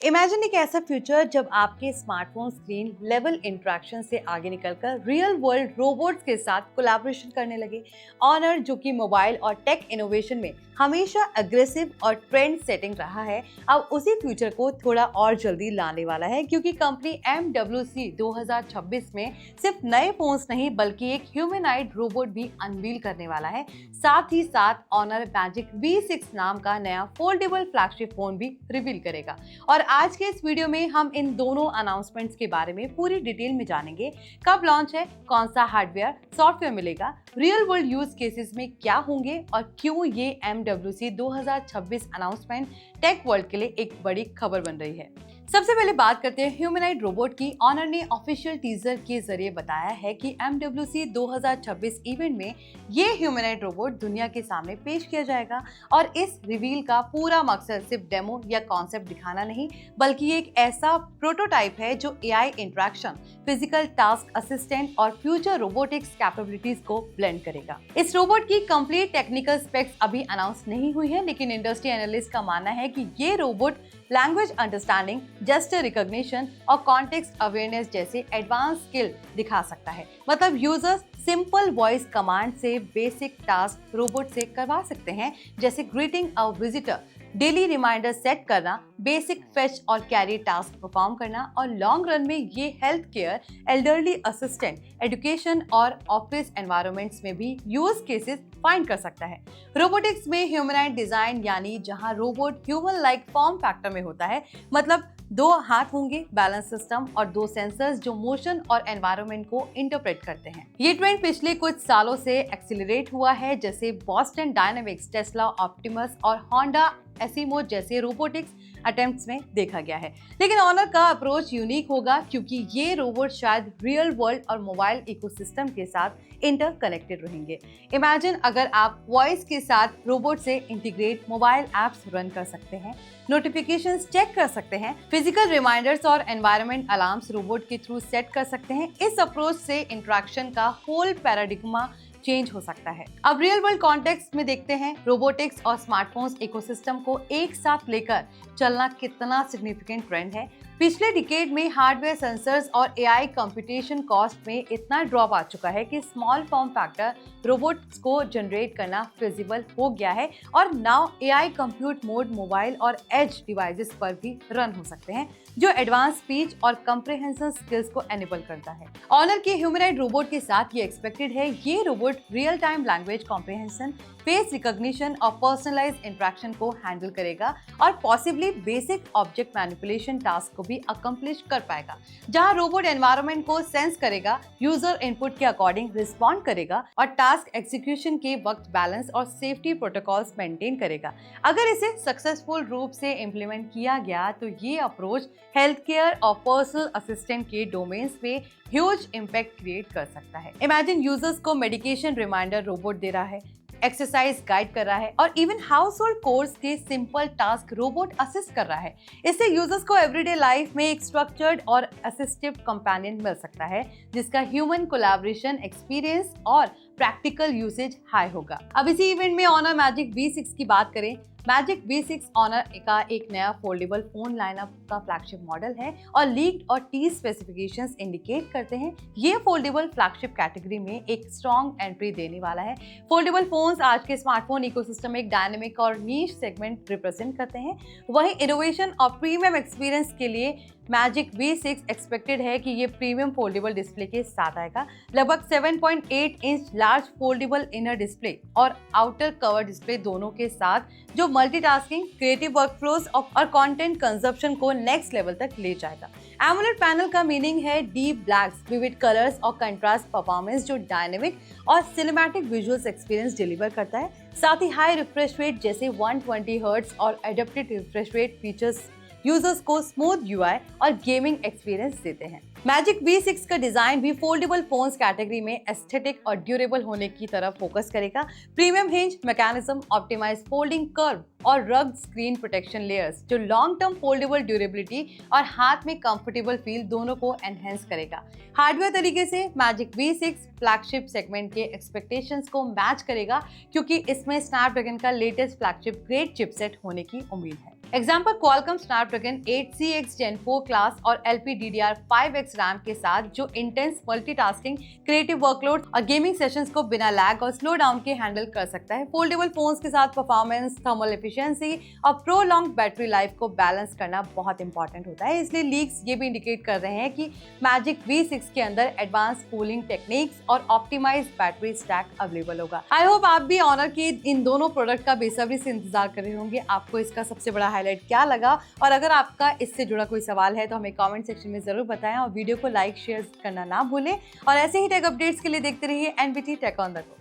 Imagine एक ऐसा future जब आपके स्मार्टफोन स्क्रीन लेवल इंटरेक्शन से आगे निकलकर रियल वर्ल्ड रोबोट्स के साथ कोलैबोरेशन करने लगे। ऑनर, जो कि मोबाइल और टेक इनोवेशन में हमेशा अग्रेसिव और ट्रेंड सेटिंग रहा है, अब उसी फ्यूचर को थोड़ा और जल्दी लाने वाला है, क्योंकि कंपनी MWC 2026 में सिर्फ नए फोन्स नहीं बल्कि एक ह्यूमनॉइड रोबोट भी अनवील करने वाला है। साथ ही साथ ऑनर मैजिक V6 नाम का नया फोल्डेबल फ्लैगशिप फोन भी रिवील करेगा। और आज के इस वीडियो में हम इन दोनों अनाउंसमेंट्स के बारे में पूरी डिटेल में जानेंगे। कब लॉन्च है, कौन सा हार्डवेयर सॉफ्टवेयर मिलेगा, रियल वर्ल्ड यूज केसेस में क्या होंगे और क्यों ये MWC 2026 अनाउंसमेंट टेक वर्ल्ड के लिए एक बड़ी खबर बन रही है। सबसे पहले बात करते हैं ह्यूमनॉइड रोबोट की। ऑनर ने ऑफिशियल टीजर के जरिए बताया है कि MWC 2026 इवेंट में ये ह्यूमनॉइड रोबोट दुनिया के सामने पेश किया जाएगा। और इस रिवील का पूरा मकसद सिर्फ डेमो या कॉन्सेप्ट दिखाना नहीं, बल्कि एक ऐसा प्रोटोटाइप है जो AI interaction, physical task assistant और फ्यूचर रोबोटिक्स कैपेबिलिटीज को ब्लेंड करेगा। इस रोबोट की कंप्लीट टेक्निकल स्पेक्स अभी अनाउंस नहीं हुई है, लेकिन इंडस्ट्री एनालिस्ट का मानना है कि ये robot language understanding, gesture recognition और कॉन्टेक्स्ट अवेयरनेस जैसे एडवांस स्किल दिखा सकता है। मतलब यूजर्स सिंपल वॉइस कमांड से बेसिक टास्क रोबोट से करवा सकते हैं, जैसे greeting a visitor, daily reminder set करना, बेसिक फेच और कैरी टास्क परफॉर्म करना। और लॉन्ग रन में ये health care, elderly assistant, education और ऑफिस एनवायरनमेंट्स में भी यूज केसेस फाइंड कर सकता है। रोबोटिक्स में ह्यूमनॉइड डिजाइन, यानी जहां robot human like form factor में होता है, मतलब 2 हाथ होंगे, बैलेंस सिस्टम और 2 सेंसर्स जो मोशन और एनवायरनमेंट को इंटरप्रेट करते हैं। ये ट्रेंड पिछले कुछ सालों से एक्सीलरेट हुआ है, जैसे बॉस्टन डायनामिक्स, टेस्ला ऑप्टिमस और होंडा एसिमो जैसे रोबोटिक्स अटेम्प्ट्स में देखा गया है। लेकिन ऑनर का अप्रोच यूनिक होगा, क्योंकि ये रोबोट शायद रियल वर्ल्ड और मोबाइल इकोसिस्टम के साथ इंटरकनेक्टेड रहेंगे। इमेजिन अगर आप वॉइस के साथ रोबोट से इंटीग्रेट मोबाइल एप्स रन कर सकते हैं, नोटिफिकेशंस चेक कर सकते हैं, फिजिकल रिमाइंडर्स और एनवायरनमेंट अलार्म्स रोबोट के थ्रू सेट कर सकते हैं। इस अप्रोच से इंटरेक्शन का होल पैराडिग्मा चेंज हो सकता है। अब रियल वर्ल्ड कॉन्टेक्स्ट में देखते हैं, रोबोटिक्स और स्मार्टफोन्स इकोसिस्टम को एक साथ लेकर चलना कितना सिग्निफिकेंट ट्रेंड है। पिछले डिकेड में हार्डवेयर, सेंसर्स और AI कंप्यूटेशन कॉस्ट में इतना ड्रॉप आ चुका है कि स्मॉल फॉर्म फैक्टर रोबोट्स को जनरेट करना फिजिबल हो गया है। और now AI compute mode mobile और एज डिवाइसेस पर भी रन हो सकते हैं, जो एडवांस स्पीच और कंप्रिहेंशन स्किल्स को एनेबल करता है। ऑनर के ह्यूमनॉइड रोबोट के साथ ये एक्सपेक्टेड है, ये robot real time language comprehension, face recognition और पर्सनलाइज्ड इंटरेक्शन को हैंडल करेगा और possibly basic object manipulation task को भी अकम्प्लिश कर पाएगा। जहां रोबोट एनवायरनमेंट को सेंस करेगा, यूजर इनपुट के अकॉर्डिंग रिस्पॉन्ड करेगा और टास्क एग्जीक्यूशन के वक्त बैलेंस और सेफ्टी प्रोटोकॉल्स मेंटेन करेगा। अगर इसे सक्सेसफुल रूप से इम्प्लीमेंट किया गया तो ये अप्रोच हेल्थ केयर और पर्सनल असिस्टेंट के डोमेन्स में ह्यूज इम्पैक्ट क्रिएट कर सकता है। इमेजिन यूजर्स को मेडिकेशन रिमाइंडर रोबोट दे रहा है, एक्सरसाइज गाइड कर रहा है और इवन हाउस होल्ड कोर्स के सिंपल टास्क रोबोट असिस्ट कर रहा है। इससे यूजर्स को एवरीडे लाइफ में एक स्ट्रक्चर्ड और असिस्टिव कंपेनियन मिल सकता है, जिसका ह्यूमन कोलैबोरेशन, एक्सपीरियंस और प्रैक्टिकल यूसेज हाई होगा। अब इसी इवेंट में ऑनर मैजिक V6 की बात करें। मैजिक V6 ऑनर का एक नया फोल्डेबल फोन लाइनअप का फ्लैगशिप मॉडल है और लीक्ड और टीज स्पेसिफिकेशंस इंडिकेट करते हैं ये फोल्डेबल फ्लैगशिप कैटेगरी में एक स्ट्रॉन्ग एंट्री देने वाला है। फोल्डेबल फोन्स आज के स्मार्टफोन इकोसिस्टम में एक डायनेमिक और नीश सेगमेंट रिप्रेजेंट करते हैं। वहीं इनोवेशन और प्रीमियम एक्सपीरियंस के लिए मैजिक V6 एक्सपेक्टेड है कि ये प्रीमियम फोल्डेबल डिस्प्ले के साथ आएगा। लगभग 7.8 inch large foldable inner display और आउटर कवर डिस्प्ले दोनों के साथ, जो मल्टीटास्किंग, क्रिएटिव वर्कफ्लोज और कंटेंट कंजप्शन को नेक्स्ट लेवल तक ले जाएगा। एमोलेड पैनल का मीनिंग है डीप ब्लैक्स, विविड कलर्स और कंट्रास्ट परफॉर्मेंस, जो डायनेमिक और सिनेमैटिक विजुअल्स एक्सपीरियंस डिलीवर करता है। साथ ही हाई रिफ्रेश रेट जैसे 120 हर्ट्ज और adaptive refresh rate features users को स्मूथ UI और गेमिंग एक्सपीरियंस देते हैं। मैजिक V6 का डिजाइन भी फोल्डेबल फोन्स कैटेगरी में एस्थेटिक और ड्यूरेबल होने की तरफ फोकस करेगा। Premium hinge mechanism, optimize folding curve और रग्ड स्क्रीन प्रोटेक्शन लेयर्स, जो लॉन्ग टर्म फोल्डेबल ड्यूरेबिलिटी और हाथ में कंफर्टेबल फील दोनों को एनहेंस करेगा। हार्डवेयर तरीके से मैजिक V6 फ्लैगशिप सेगमेंट के एक्सपेक्टेशंस को मैच करेगा, क्योंकि इसमें स्नैपड्रैगन का लेटेस्ट फ्लैगशिप ग्रेड चिपसेट होने की उम्मीद है। Example Qualcomm Snapdragon 8CX Gen 4 class और LPDDR5X रैम के साथ जो इंटेंस मल्टीटास्किंग, क्रिएटिव वर्कलोड और गेमिंग सेशंस को बिना लैग और स्लो डाउन के हैंडल कर सकता है। फोल्डेबल फोन्स के साथ परफॉर्मेंस, थर्मल एफिशिएंसी और प्रोलॉन्ग बैटरी लाइफ को बैलेंस करना बहुत इंपॉर्टेंट होता है। इसलिए लीक्स ये भी इंडिकेट कर रहे हैं कि मैजिक V6 के अंदर एडवांस कूलिंग टेक्निक्स और ऑप्टिमाइज बैटरी स्टैक अवेलेबल होगा। आई होप आप भी ऑनर के इन दोनों प्रोडक्ट का बेसब्री से इंतजार कर रहे होंगे। आपको इसका सबसे बड़ा हाईलाइट क्या लगा, और अगर आपका इससे जुड़ा कोई सवाल है तो हमें कमेंट सेक्शन में जरूर बताएं और वीडियो को लाइक शेयर करना ना भूलें। और ऐसे ही टेक अपडेट्स के लिए देखते रहिए NBT tech on the go.